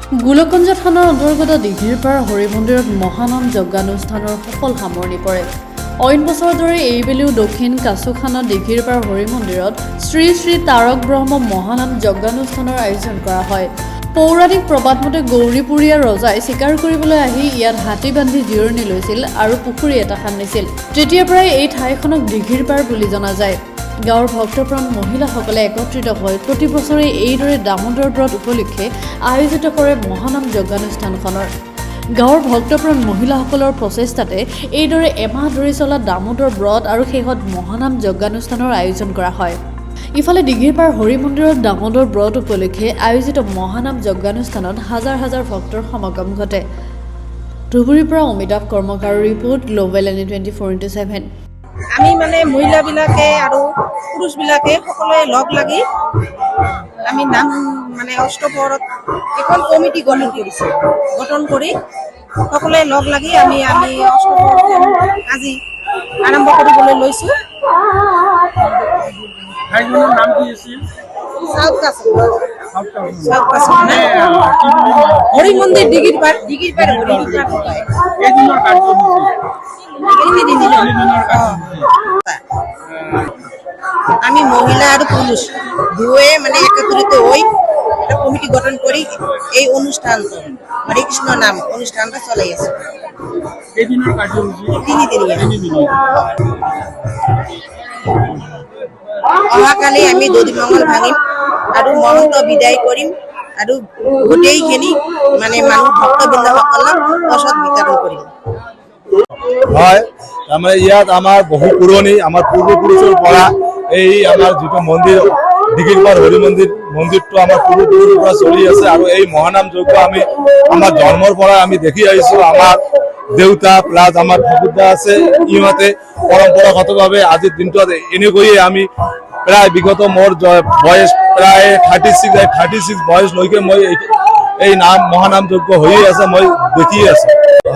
গোলকগঞ্জ থানাৰ অন্তৰ্গত দিঘিৰপাৰ হৰি মন্দিৰত মহানাম যজ্ঞানুষ্ঠানৰ সফল সামৰণি পৰে। অইন বছৰৰ দৰে এইবেলিও দক্ষিণ কাছুখানা দিঘিৰপাৰ হৰি মন্দিৰত শ্ৰী শ্ৰী তাৰক ব্ৰহ্ম মহানাম যজ্ঞানুষ্ঠানৰ আয়োজন কৰা হয়। পৌৰাণিক প্ৰবাদমতে গৌৰীপুৰীয়া ৰজাই চিকাৰ কৰিবলৈ আহি ইয়াত হাতী বান্ধি জিৰণি লৈছিল আৰু পুখুৰী এটা খান্দিছিল। তেতিয়াৰ পৰাই এই ঠাইখনক দিঘিৰপাৰ বুলি জনা যায়। গাঁৱৰ ভক্তপ্ৰাণ মহিলাসকলে একত্ৰিত হৈ প্ৰতি বছৰে এইদৰে দামোদৰ ব্ৰত উপলক্ষে আয়োজিত কৰে মহানাম যজ্ঞানুষ্ঠানখনৰ। গাঁৱৰ ভক্তপ্ৰাণ মহিলাসকলৰ প্ৰচেষ্টাতে এইদৰে এমাহ ধৰি চলা দামোদৰ ব্ৰত আৰু শেষত মহানাম যজ্ঞানুষ্ঠানৰ আয়োজন কৰা হয়। ইফালে দিঘিৰপাৰ হৰি মন্দিৰত দামোদৰ ব্ৰত উপলক্ষে আয়োজিত মহানাম যজ্ঞানুষ্ঠানত হাজাৰ হাজাৰ ভক্তৰ সমাগম ঘটে। ধুবুৰীৰ পৰা অমিতাভ কৰ্মকাৰৰ ৰিপৰ্ট গ্লোবেল এনি 24x7। আমি মহিলাবিলাকে আৰু পুৰুষবিলাকে সকলোৱে লগ লাগি আমি নাম অষ্টপ্ৰহৰত এখন কমিটি গঠন কৰি সকলোৱে লগ লাগি আমি অষ্টপ্ৰহৰখন আজি আৰম্ভ কৰিবলৈ লৈছোঁ। নাম কি আছিল? হৰি মন্দিৰ দিঘিৰপাৰ আমি মহিলা আৰু পুৰুষ দুয়ে একত্রিত হই একটা কমিটি গঠন করি এই অনুষ্ঠান হরে কৃষ্ণ নাম অনুষ্ঠানটা চলাই আছে। অহাকালি আমি দধি মঙ্গল ভাঙিম আৰু মহন্ত বিদায় কৰিম আৰু গোটেইখিনি মানুহ ভক্তবৃন্দসকলক প্ৰসাদ বিতৰণ কৰিম। হয়, তাৰমানে ইয়াত আমাৰ বহু পুৰণি আমাৰ পূৰ্বপুৰুষৰ পৰা এই আমাৰ যিটো মন্দিৰ দিঘিৰপাৰ হৰি মন্দিৰটো আমাৰ পূৰ্বপুৰুষৰ পৰা চলি আছে আৰু এই মহানাম যজ্ঞ আমি আমাৰ জন্মৰ পৰা আমি দেখি আহিছোঁ। আমাৰ দেউতা প্লাছ আমাৰ ঠাকুৰদা আছে, ইহঁতে পৰম্পৰাগতভাৱে আজিৰ দিনটোত এনেকৈয়ে আমি প্ৰায় বিগত মোৰ বয়স প্ৰায় 36 বয়সলৈকে মই এই মহানাম যজ্ঞ হৈয়ে আছে, মই দেখি আছো।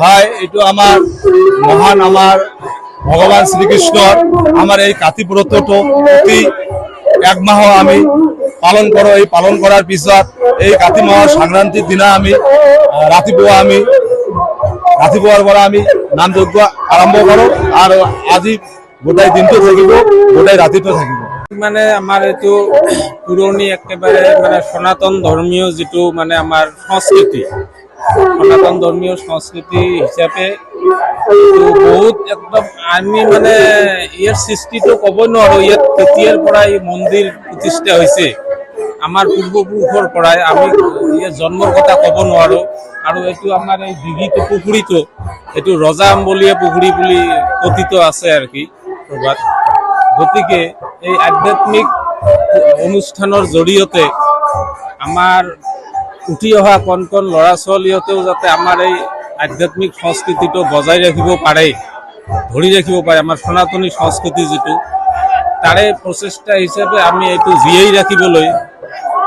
হয়, এইটো আমাৰ মহান আমাৰ ভগৱান শ্ৰীকৃষ্ণৰ আমাৰ এই কাতি ব্ৰতটো প্ৰতি এক মাহ আমি পালন কৰোঁ। এই পালন কৰাৰ পিছত এই কাতি মাহৰ সংক্ৰান্তিৰ দিনা আমি ৰাতিপুৱাৰ পৰা আমি নাম যজ্ঞ আৰম্ভ কৰোঁ আৰু আজি গোটেই দিনটো থাকিব, গোটেই ৰাতিটো থাকিব। আমাৰ এইটো পুৰণি একেবাৰে সনাতন ধৰ্মীয় যিটো আমাৰ সংস্কৃতি, সনাতন ধৰ্মীয় সংস্কৃতি হিচাপে বহুত একদম আমি ইয়াৰ সৃষ্টিটো ক'ব নোৱাৰোঁ। ইয়াত তেতিয়াৰ পৰা এই মন্দিৰ প্ৰতিষ্ঠা হৈছে আমাৰ পূৰ্বপুৰুষৰ পৰাই, আমি ইয়াৰ জন্মৰ কথা ক'ব নোৱাৰোঁ। আৰু এইটো আমাৰ এই দিঘিটো পুখুৰীটো এইটো ৰজা আম্বলীয়া পুখুৰী বুলি কথিত আছে আৰু কি প্ৰবাদ। গতিকে এই আধ্যাত্মিক অনুষ্ঠানৰ জৰিয়তে আমাৰ উঠি অহা কণ কণ ল'ৰা ছোৱালীহঁতেও যাতে আমাৰ এই আধ্যাত্মিক সংস্কৃতিটো বজাই ৰাখিব পাৰে, ধৰি ৰাখিব পাৰে, আমাৰ সনাতনী সংস্কৃতি যিটো, তাৰে প্ৰচেষ্টা হিচাপে আমি এইটো জীয়াই ৰাখিবলৈ